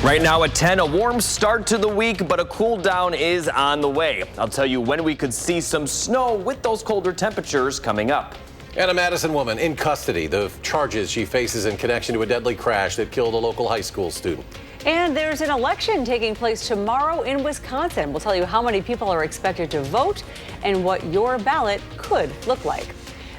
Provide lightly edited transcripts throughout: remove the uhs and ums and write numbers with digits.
Right now at 10, a warm start to the week, but a cool down is on the way. I'll tell you when we could see some snow with those colder temperatures coming up. And a Madison woman in custody. The charges she faces in connection to a deadly crash that killed a local high school student. And there's an election taking place tomorrow in Wisconsin. We'll tell you how many people are expected to vote and what your ballot could look like.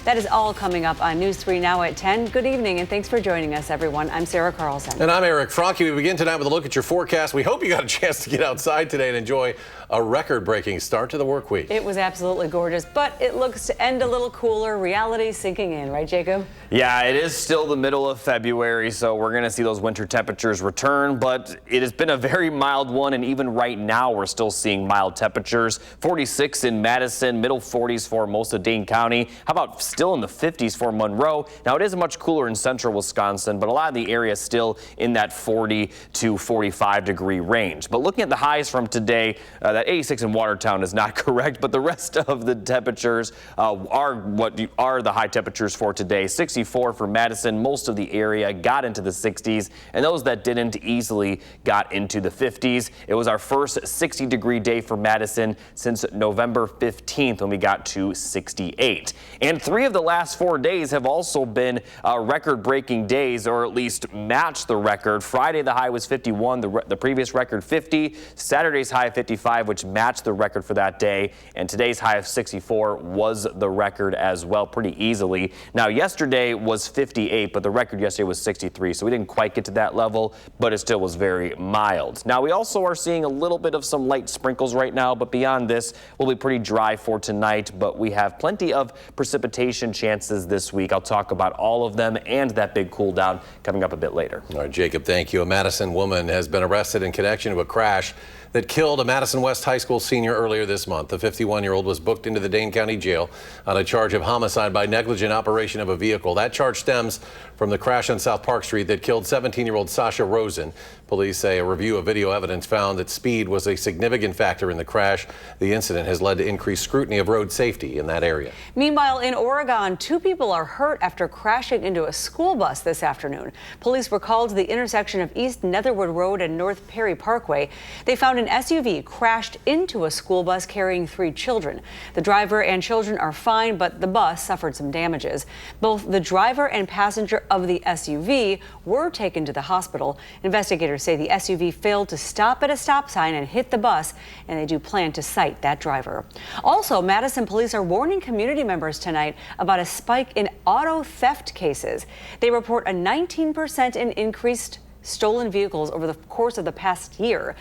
That is all coming up on News 3 Now at 10. Good evening and thanks for joining us, everyone. I'm Sarah Carlson. And I'm Eric Franke. We begin tonight with a look at your forecast. We hope you got a chance to get outside today and enjoy a record-breaking start to the work week. It was absolutely gorgeous, but it looks to end a little cooler. Reality sinking in, right, Jacob? Yeah, it is still the middle of February, so we're going to see those winter temperatures return, but it has been a very mild one, and even right now we're still seeing mild temperatures. 46 in Madison, middle 40s for most of Dane County. How about still in the 50s for Monroe? Now, it is much cooler in central Wisconsin, but a lot of the area is still in that 40 to 45 degree range. But looking at the highs from today, that 86 in Watertown is not correct, but the rest of the temperatures are what are the high temperatures for today. 64 for Madison. Most of the area got into the 60s, and those that didn't easily got into the 50s. It was our first 60 degree day for Madison since November 15th when we got to 68. And 3 of the last 4 days have also been record-breaking days, or at least matched the record. Friday the high was 51, the previous record 50. Saturday's high of 55, which matched the record for that day, and today's high of 64 was the record as well, pretty easily. Now yesterday was 58, but the record yesterday was 63, so we didn't quite get to that level, but it still was very mild. Now we also are seeing a little bit of some light sprinkles right now, but beyond this will be pretty dry for tonight, but we have plenty of precipitation chances this week. I'll talk about all of them and that big cool down coming up a bit later. All right, Jacob, thank you. A Madison woman has been arrested in connection to a crash that killed a Madison West High School senior earlier this month. The 51-year-old was booked into the Dane County Jail on a charge of homicide by negligent operation of a vehicle. That charge stems from the crash on South Park Street that killed 17-year-old Sasha Rosen. Police say a review of video evidence found that speed was a significant factor in the crash. The incident has led to increased scrutiny of road safety in that area. Meanwhile, in Oregon, 2 people are hurt after crashing into a school bus this afternoon. Police were called to the intersection of East Netherwood Road and North Perry Parkway. They found an SUV crashed into a school bus carrying 3 children. The driver and children are fine, but the bus suffered some damages. Both the driver and passenger of the SUV were taken to the hospital. Investigators say the SUV failed to stop at a stop sign and hit the bus, and they do plan to cite that driver. Also, Madison police are warning community members tonight about a spike in auto theft cases. They report a 19% in increased stolen vehicles over the course of the past year.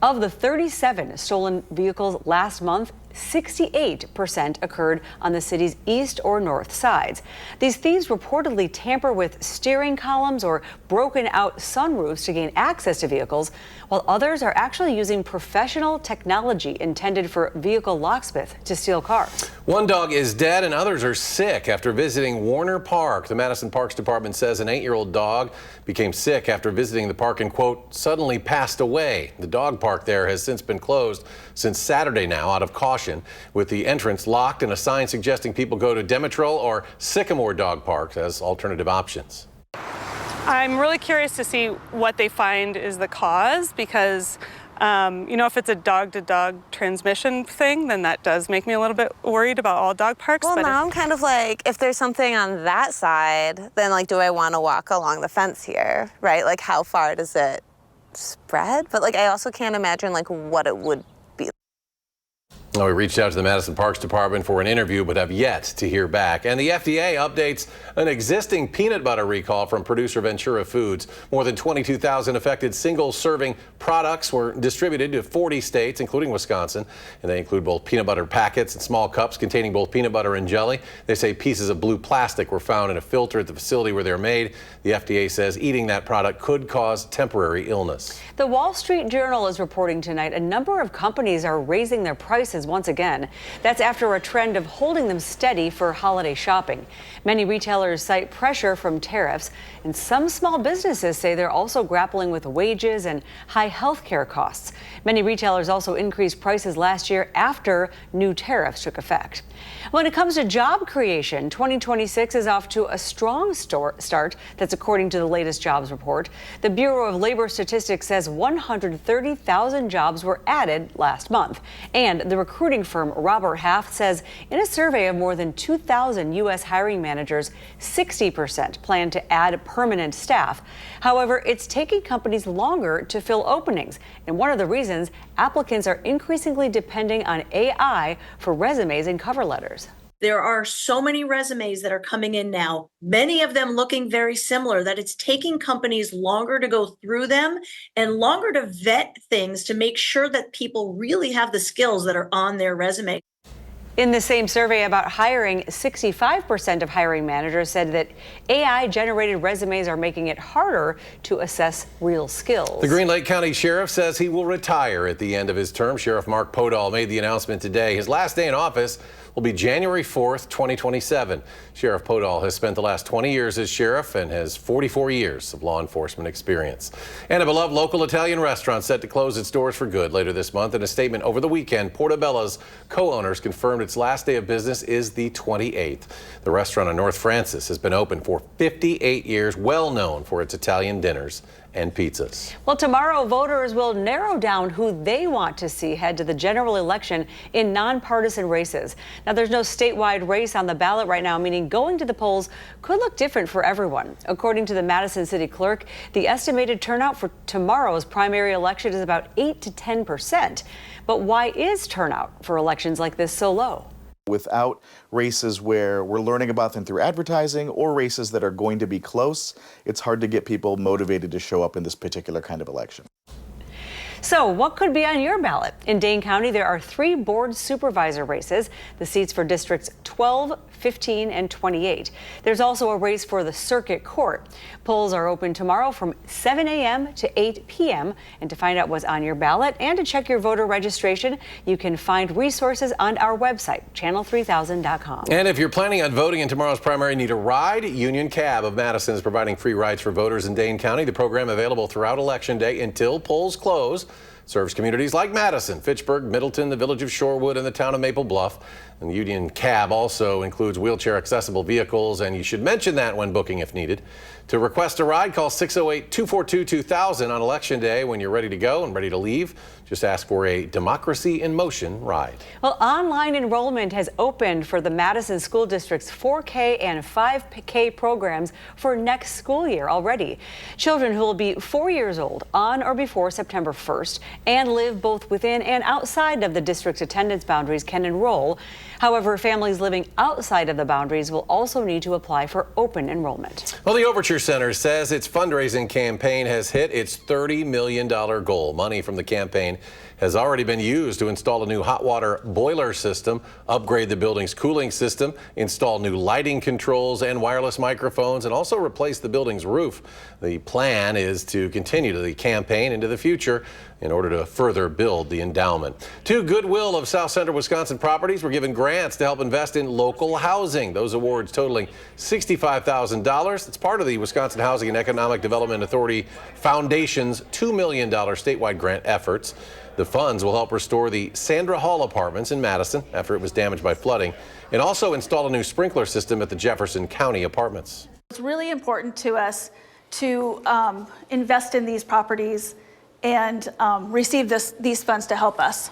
Of the 37 stolen vehicles last month, 68% occurred on the city's east or north sides. These thieves reportedly tamper with steering columns or broken out sunroofs to gain access to vehicles, while others are actually using professional technology intended for vehicle locksmith to steal cars. One dog is dead and others are sick after visiting Warner Park. The Madison Parks Department says an 8-year-old dog became sick after visiting the park and, quote, suddenly passed away. The dog park there has since been closed since Saturday now out of caution, with the entrance locked and a sign suggesting people go to Demetrol or Sycamore Dog Parks as alternative options. I'm really curious to see what they find is the cause, because if it's a dog-to-dog transmission thing, then that does make me a little bit worried about all dog parks. Well, now I'm kind of like, if there's something on that side, then like, do I want to walk along the fence here, right? Like, how far does it spread? But like, I also can't imagine like what it would be. Well, we reached out to the Madison Parks Department for an interview, but have yet to hear back. And the FDA updates an existing peanut butter recall from producer Ventura Foods. More than 22,000 affected single-serving products were distributed to 40 states, including Wisconsin. And they include both peanut butter packets and small cups containing both peanut butter and jelly. They say pieces of blue plastic were found in a filter at the facility where they're made. The FDA says eating that product could cause temporary illness. The Wall Street Journal is reporting tonight a number of companies are raising their prices prices once again. That's after a trend of holding them steady for holiday shopping. Many retailers cite pressure from tariffs, and some small businesses say they're also grappling with wages and high health care costs. Many retailers also increased prices last year after new tariffs took effect. When it comes to job creation, 2026 is off to a strong start. That's according to the latest jobs report. The Bureau of Labor Statistics says 130,000 jobs were added last month. And the recruiting firm Robert Half says in a survey of more than 2,000 U.S. hiring managers, 60% plan to add permanent staff. However, it's taking companies longer to fill openings. And one of the reasons, applicants are increasingly depending on AI for resumes and cover letters. There are so many resumes that are coming in now, many of them looking very similar, that it's taking companies longer to go through them and longer to vet things to make sure that people really have the skills that are on their resume. In the same survey about hiring, 65% of hiring managers said that AI-generated resumes are making it harder to assess real skills. The Green Lake County Sheriff says he will retire at the end of his term. Sheriff Mark Podol made the announcement today. His last day in office will be January 4th, 2027. Sheriff Podol has spent the last 20 years as sheriff and has 44 years of law enforcement experience. And a beloved local Italian restaurant set to close its doors for good later this month. In a statement over the weekend, Portobella's co-owners confirmed its last day of business is the 28th. The restaurant on North Francis has been open for 58 years, well known for its Italian dinners and pizzas. Well, tomorrow voters will narrow down who they want to see head to the general election in nonpartisan races. Now, there's no statewide race on the ballot right now, meaning going to the polls could look different for everyone. According to the Madison City Clerk, the estimated turnout for tomorrow's primary election is about 8 to 10%. But why is turnout for elections like this so low? Without races where we're learning about them through advertising or races that are going to be close, it's hard to get people motivated to show up in this particular kind of election. So what could be on your ballot? In Dane County, there are 3 board supervisor races, the seats for districts 12, 15, and 28. There's also a race for the circuit court. Polls are open tomorrow from 7 a.m. to 8 p.m. And to find out what's on your ballot and to check your voter registration, you can find resources on our website, channel3000.com. And if you're planning on voting in tomorrow's primary, need a ride? Union Cab of Madison is providing free rides for voters in Dane County. The program available throughout Election Day until polls close. Serves communities like Madison, Fitchburg, Middleton, the village of Shorewood, and the town of Maple Bluff. And the Union Cab also includes wheelchair accessible vehicles, and you should mention that when booking if needed. To request a ride, call 608-242-2000 on Election Day. When you're ready to go and ready to leave, just ask for a Democracy in Motion ride. Well, online enrollment has opened for the Madison School District's 4K and 5K programs for next school year already. Children who will be 4 years old on or before September 1st and live both within and outside of the district's attendance boundaries can enroll. However, families living outside of the boundaries will also need to apply for open enrollment. Well, the Overture Center says its fundraising campaign has hit its $30 million goal. Money from the campaign has already been used to install a new hot water boiler system, upgrade the building's cooling system, install new lighting controls and wireless microphones, and also replace the building's roof. The plan is to continue the campaign into the future in order to further build the endowment. 2 Goodwill of South Central Wisconsin properties were given grants to help invest in local housing. Those awards totaling $65,000. It's part of the Wisconsin Housing and Economic Development Authority Foundation's $2 million statewide grant efforts. The funds will help restore the Sandra Hall Apartments in Madison after it was damaged by flooding, and also install a new sprinkler system at the Jefferson County Apartments. It's really important to us to invest in these properties and receive these funds to help us.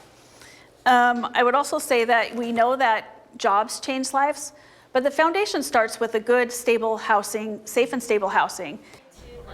I would also say that we know that jobs change lives, but the foundation starts with a good, stable housing, safe and stable housing.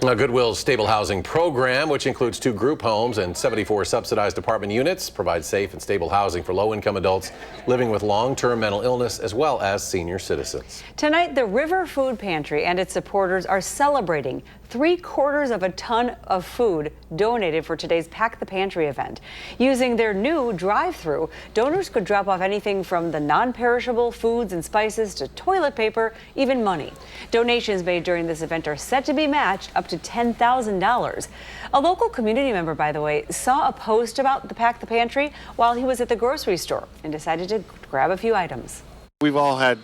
Goodwill's stable housing program, which includes 2 group homes and 74 subsidized apartment units, provides safe and stable housing for low-income adults living with long-term mental illness as well as senior citizens. Tonight, the River Food Pantry and its supporters are celebrating 3/4 of a ton of food donated for today's Pack the Pantry event. Using their new drive-through, donors could drop off anything from the non-perishable foods and spices to toilet paper, even money. Donations made during this event are set to be matched up up to $10,000. A local community member, by the way, saw a post about the Pack the Pantry while he was at the grocery store and decided to grab a few items. We've all had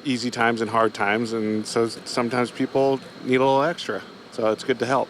easy times and hard times, and so sometimes people need a little extra. So it's good to help.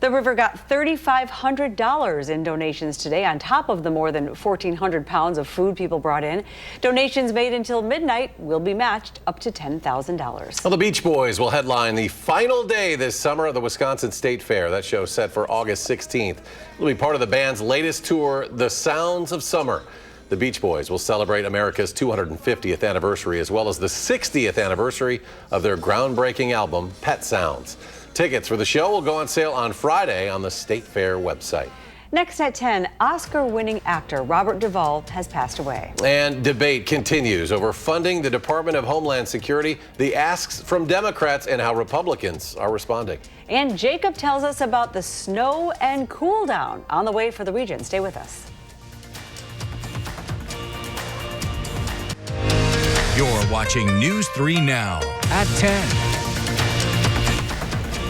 The River got $3,500 in donations today on top of the more than 1,400 pounds of food people brought in. Donations made until midnight will be matched up to $10,000. Well, the Beach Boys will headline the final day this summer of the Wisconsin State Fair. That show's set for August 16th. It'll be part of the band's latest tour, The Sounds of Summer. The Beach Boys will celebrate America's 250th anniversary as well as the 60th anniversary of their groundbreaking album, Pet Sounds. Tickets for the show will go on sale on Friday on the State Fair website. Next at 10, Oscar-winning actor Robert Duvall has passed away. And debate continues over funding the Department of Homeland Security, the asks from Democrats, and how Republicans are responding. And Jacob tells us about the snow and cool down on the way for the region. Stay with us. You're watching News 3 Now at 10.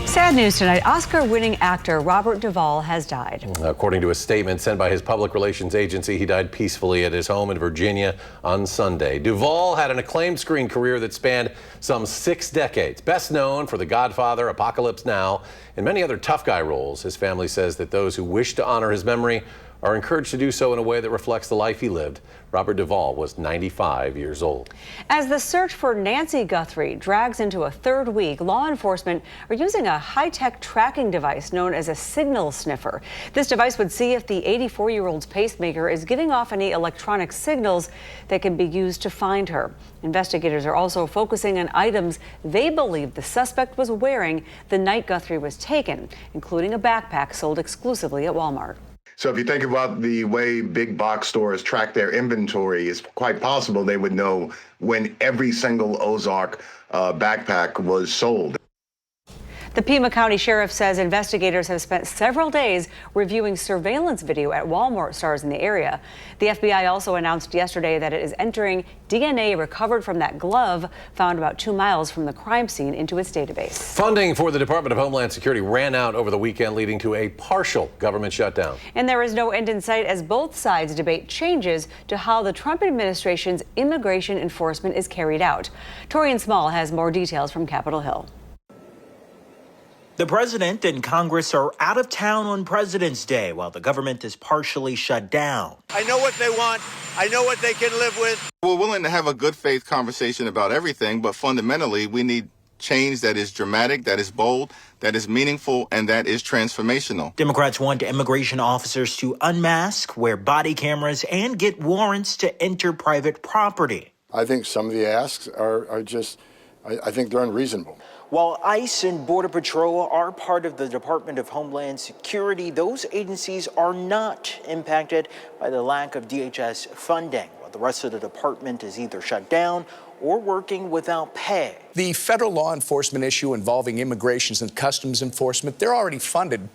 Sad news tonight. Oscar-winning actor Robert Duvall has died. According to a statement sent by his public relations agency, he died peacefully at his home in Virginia on Sunday. Duvall had an acclaimed screen career that spanned some 6 decades. Best known for The Godfather, Apocalypse Now, and many other tough guy roles. His family says that those who wish to honor his memory are encouraged to do so in a way that reflects the life he lived. Robert Duvall was 95 years old. As the search for Nancy Guthrie drags into a 3rd week, law enforcement are using a high-tech tracking device known as a signal sniffer. This device would see if the 84-year-old's pacemaker is giving off any electronic signals that can be used to find her. Investigators are also focusing on items they believe the suspect was wearing the night Guthrie was taken, including a backpack sold exclusively at Walmart. So if you think about the way big box stores track their inventory, it's quite possible they would know when every single Ozark backpack was sold. The Pima County Sheriff says investigators have spent several days reviewing surveillance video at Walmart stores in the area. The FBI also announced yesterday that it is entering DNA recovered from that glove found about 2 miles from the crime scene into its database. Funding for the Department of Homeland Security ran out over the weekend, leading to a partial government shutdown. And there is no end in sight as both sides debate changes to how the Trump administration's immigration enforcement is carried out. Torian Small has more details from Capitol Hill. The president and Congress are out of town on President's Day while the government is partially shut down. I know what they want. I know what they can live with. We're willing to have a good faith conversation about everything, but fundamentally, we need change that is dramatic, that is bold, that is meaningful, and that is transformational. Democrats want immigration officers to unmask, wear body cameras, and get warrants to enter private property. I think some of the asks are just, I think they're unreasonable. While ICE and Border Patrol are part of the Department of Homeland Security, those agencies are not impacted by the lack of DHS funding, while the rest of the department is either shut down or working without pay. The federal law enforcement issue involving immigration and customs enforcement, they're already funded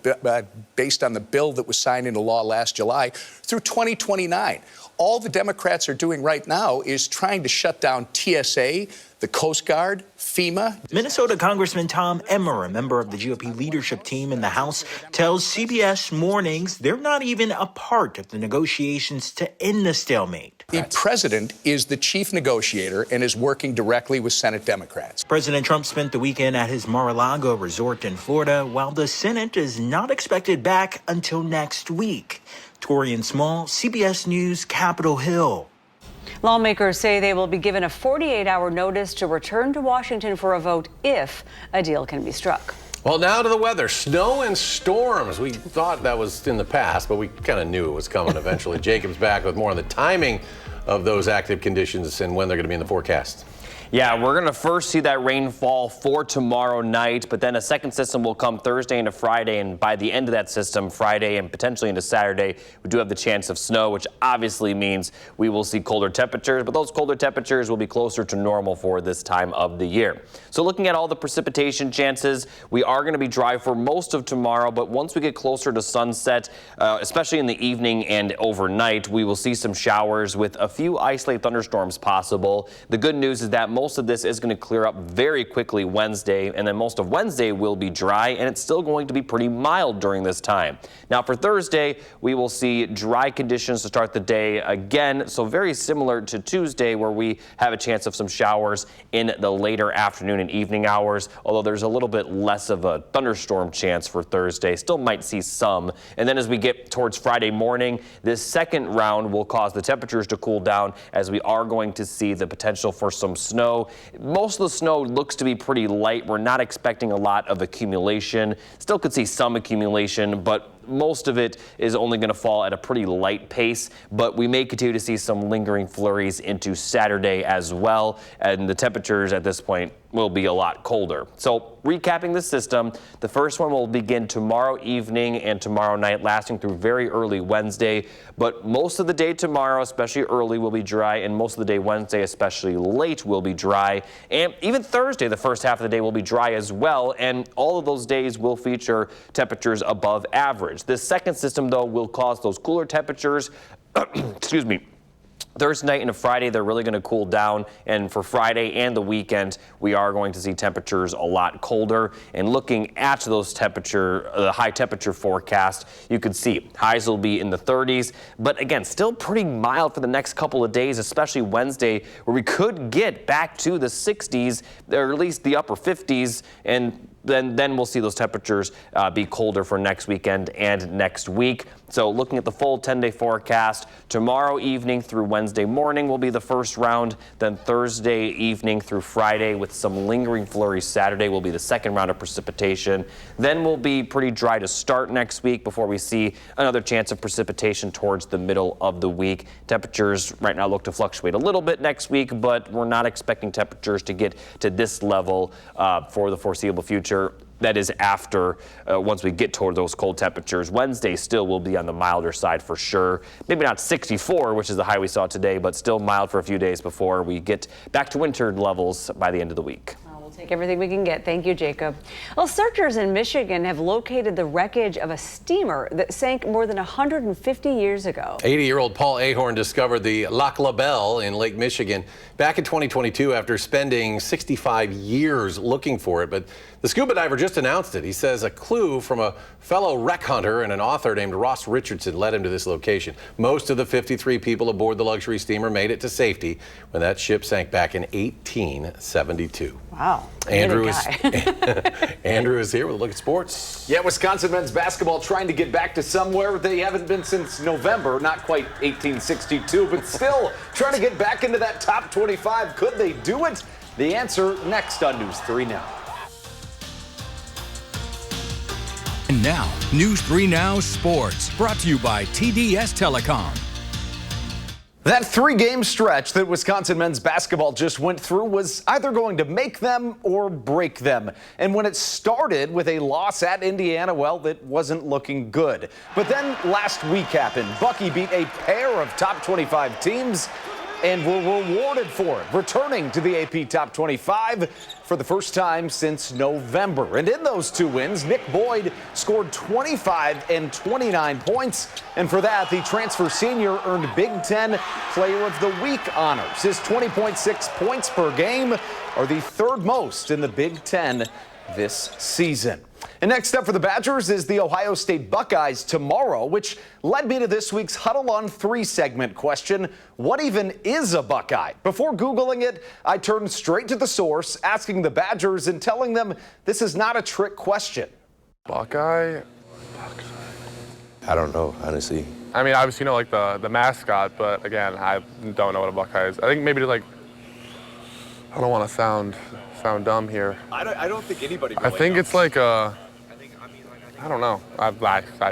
based on the bill that was signed into law last July through 2029. All the Democrats are doing right now is trying to shut down TSA, the Coast Guard, FEMA. Minnesota Congressman Tom Emmer, a member of the GOP leadership team in the House, tells CBS Mornings they're not even a part of the negotiations to end the stalemate. The president is the chief negotiator and is working directly with Senate Democrats. President Trump spent the weekend at his Mar-a-Lago resort in Florida, while the Senate is not expected back until next week. Torian Small, CBS News, Capitol Hill. Lawmakers say they will be given a 48-hour notice to return to Washington for a vote if a deal can be struck. Well, now to the weather. Snow and storms. We thought that was in the past, but we kind of knew it was coming eventually. Jacob's back with more on the timing of those active conditions and when they're going to be in the forecast. Yeah, we're going to first see that rainfall for tomorrow night, but then a second system will come Thursday into Friday, and by the end of that system, Friday and potentially into Saturday, we do have the chance of snow, which obviously means we will see colder temperatures, but those colder temperatures will be closer to normal for this time of the year. So looking at all the precipitation chances, we are going to be dry for most of tomorrow, but once we get closer to sunset, especially in the evening and overnight, we will see some showers with a few isolated thunderstorms possible. The good news is that most of this is going to clear up very quickly Wednesday, and then most of Wednesday will be dry, and it's still going to be pretty mild during this time. Now for Thursday, we will see dry conditions to start the day again, so very similar to Tuesday, where we have a chance of some showers in the later afternoon and evening hours, although there's a little bit less of a thunderstorm chance for Thursday. Still might see some. And then as we get towards Friday morning, this second round will cause the temperatures to cool down, as we are going to see the potential for some snow. Most of the snow looks to be pretty light. We're not expecting a lot of accumulation. Still could see some accumulation, but most of it is only going to fall at a pretty light pace, but we may continue to see some lingering flurries into Saturday as well, and the temperatures at this point will be a lot colder. So recapping the system, the first one will begin tomorrow evening and tomorrow night, lasting through very early Wednesday, but most of the day tomorrow, especially early, will be dry, and most of the day Wednesday, especially late, will be dry, and even Thursday, the first half of the day, will be dry as well, and all of those days will feature temperatures above average. This second system, though, will cause those cooler temperatures, excuse me, Thursday night into Friday, they're really going to cool down, and for Friday and the weekend, we are going to see temperatures a lot colder. And looking at those the high temperature forecast, you can see highs will be in the 30s, but again, still pretty mild for the next couple of days, especially Wednesday, where we could get back to the 60s, or at least the upper 50s, and then we'll see those temperatures be colder for next weekend and next week. So looking at the full 10-day forecast, tomorrow evening through Wednesday morning will be the first round. Then Thursday evening through Friday with some lingering flurries. Saturday will be the second round of precipitation. Then we'll be pretty dry to start next week before we see another chance of precipitation towards the middle of the week. Temperatures right now look to fluctuate a little bit next week, but we're not expecting temperatures to get to this level for the foreseeable future. That is after once we get toward those cold temperatures. Wednesday still will be on the milder side for sure. Maybe not 64, which is the high we saw today, but still mild for a few days before we get back to winter levels by the end of the week. We'll take everything we can get. Thank you, Jacob. Well, searchers in Michigan have located the wreckage of a steamer that sank more than 150 years ago. 80-year-old Paul Ahorn discovered the Lac La Belle in Lake Michigan back in 2022 after spending 65 years looking for it. But the scuba diver just announced it. He says a clue from a fellow wreck hunter and an author named Ross Richardson led him to this location. Most of the 53 people aboard the luxury steamer made it to safety when that ship sank back in 1872. Wow. Andrew is here with a look at sports. Yeah, Wisconsin men's basketball trying to get back to somewhere they haven't been since November. Not quite 1862, but still trying to get back into that top 25. Could they do it? The answer next on News 3 Now. And now, News 3 Now Sports, brought to you by TDS Telecom. That three-game stretch that Wisconsin men's basketball just went through was either going to make them or break them. And when it started with a loss at Indiana, well, it wasn't looking good. But then last week happened. Bucky beat a pair of top 25 teams and were rewarded for it, returning to the AP Top 25 for the first time since November. And in those two wins, Nick Boyd scored 25 and 29 points. And for that, the transfer senior earned Big Ten Player of the Week honors. His 20.6 points per game are the third most in the Big Ten this season. And next up for the Badgers is the Ohio State Buckeyes tomorrow, which led me to this week's Huddle on 3 segment question: what even is a Buckeye? Before Googling it, I turned straight to the source, asking the Badgers and telling them this is not a trick question. Buckeye? I don't know, honestly. I mean, obviously, you know, like the mascot, but again, I don't know what a Buckeye is. I think maybe like, I don't want to sound dumb here. I don't think anybody really I think knows. It's like a, I don't know. I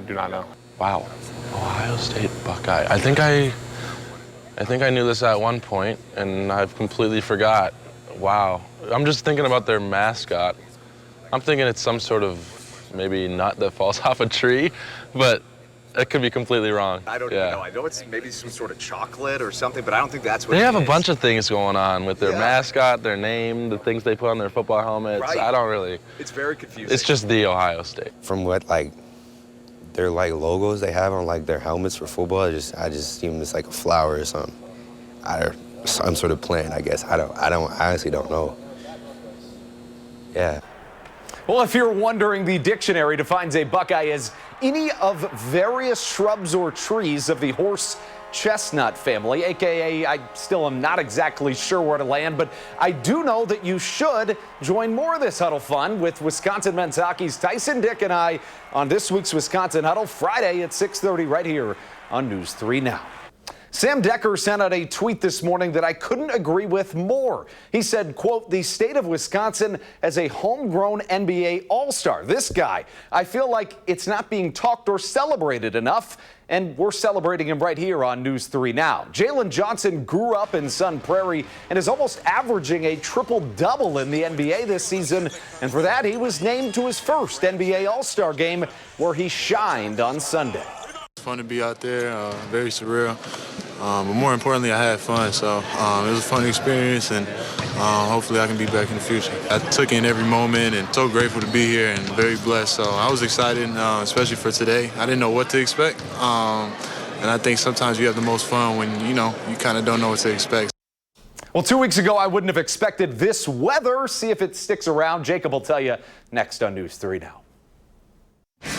do not know. Wow. Ohio State Buckeye. I think I knew this at one point, and I've completely forgot. Wow. I'm just thinking about their mascot. I'm thinking it's some sort of maybe nut that falls off a tree, but it could be completely wrong. I don't even know. I know it's maybe some sort of chocolate or something, but I don't think that's what they have is. A bunch of things going on with their mascot, their name, the things they put on their football helmets. Right. I don't really. It's very confusing. It's just the Ohio State. From what their logos they have on their helmets for football, I just assume it's like a flower or something. I some sort of plan, I guess. I honestly don't know. Yeah. Well, if you're wondering, the dictionary defines a buckeye as any of various shrubs or trees of the horse chestnut family, aka I still am not exactly sure where to land, but I do know that you should join more of this Huddle fun with Wisconsin men's hockey's Tyson Dick and I on this week's Wisconsin Huddle, Friday at 6:30 right here on News 3 Now. Sam Decker sent out a tweet this morning that I couldn't agree with more. He said, quote, "The state of Wisconsin has a homegrown NBA All-Star. This guy, I feel like it's not being talked or celebrated enough, and we're celebrating him right here on News 3 Now." Jalen Johnson grew up in Sun Prairie and is almost averaging a triple-double in the NBA this season, and for that, he was named to his first NBA All-Star game where he shined on Sunday. It's fun to be out there, very surreal. But more importantly, I had fun, so it was a fun experience, and hopefully I can be back in the future. I took in every moment and so grateful to be here and very blessed, so I was excited, especially for today. I didn't know what to expect, and I think sometimes you have the most fun when, you kind of don't know what to expect. Well, 2 weeks ago, I wouldn't have expected this weather. See if it sticks around. Jacob will tell you next on News 3 Now.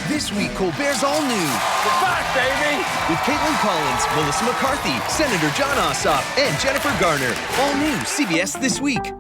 This week, Colbert's All New. We're back, baby! With Caitlin Collins, Melissa McCarthy, Senator John Ossoff, and Jennifer Garner. All new, CBS This Week.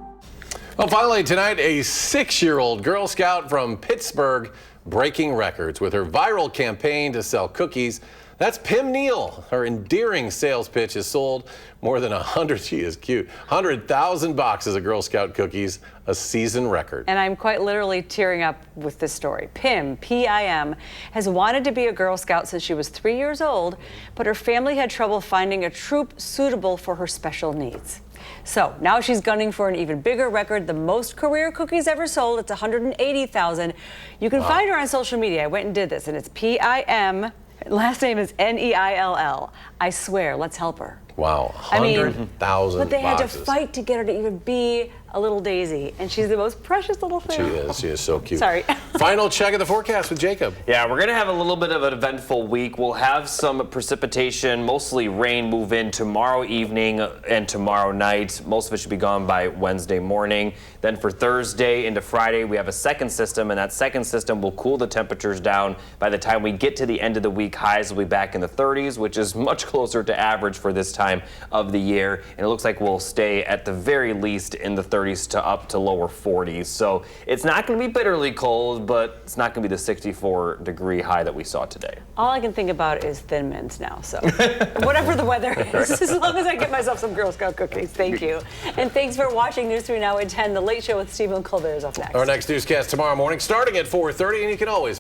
Well, finally tonight, a 6-year-old Girl Scout from Pittsburgh breaking records with her viral campaign to sell cookies. That's Pim Neal. Her endearing sales pitch has sold more than 100,000 boxes of Girl Scout cookies, a season record. And I'm quite literally tearing up with this story. Pim, P-I-M, has wanted to be a Girl Scout since she was 3 years old, but her family had trouble finding a troop suitable for her special needs. So now she's gunning for an even bigger record, the most career cookies ever sold. It's 180,000. You can find her on social media. I went and did this, and it's P-I-M. Last name is N-E-I-L-L. I swear, let's help her. Wow, 100,000 but they had to boxes. fight to get her to even be a little daisy, and she's the most precious little thing. She is so cute. Sorry. Final check of the forecast with Jacob. Yeah, we're going to have a little bit of an eventful week. We'll have some precipitation, mostly rain, move in tomorrow evening and tomorrow night. Most of it should be gone by Wednesday morning. Then for Thursday into Friday, we have a second system, and that second system will cool the temperatures down. By the time we get to the end of the week, highs will be back in the 30s, which is much closer to average for this time of the year. And it looks like we'll stay at the very least in the 30s to up to lower 40s. So it's not going to be bitterly cold, but it's not going to be the 64-degree high that we saw today. All I can think about is Thin Mints now, so whatever the weather is, as long as I get myself some Girl Scout cookies. Thank you. And thanks for watching News 3 Now at 10. The Late Show with Stephen Colbert is up next. Our next newscast tomorrow morning starting at 4:30, and you can always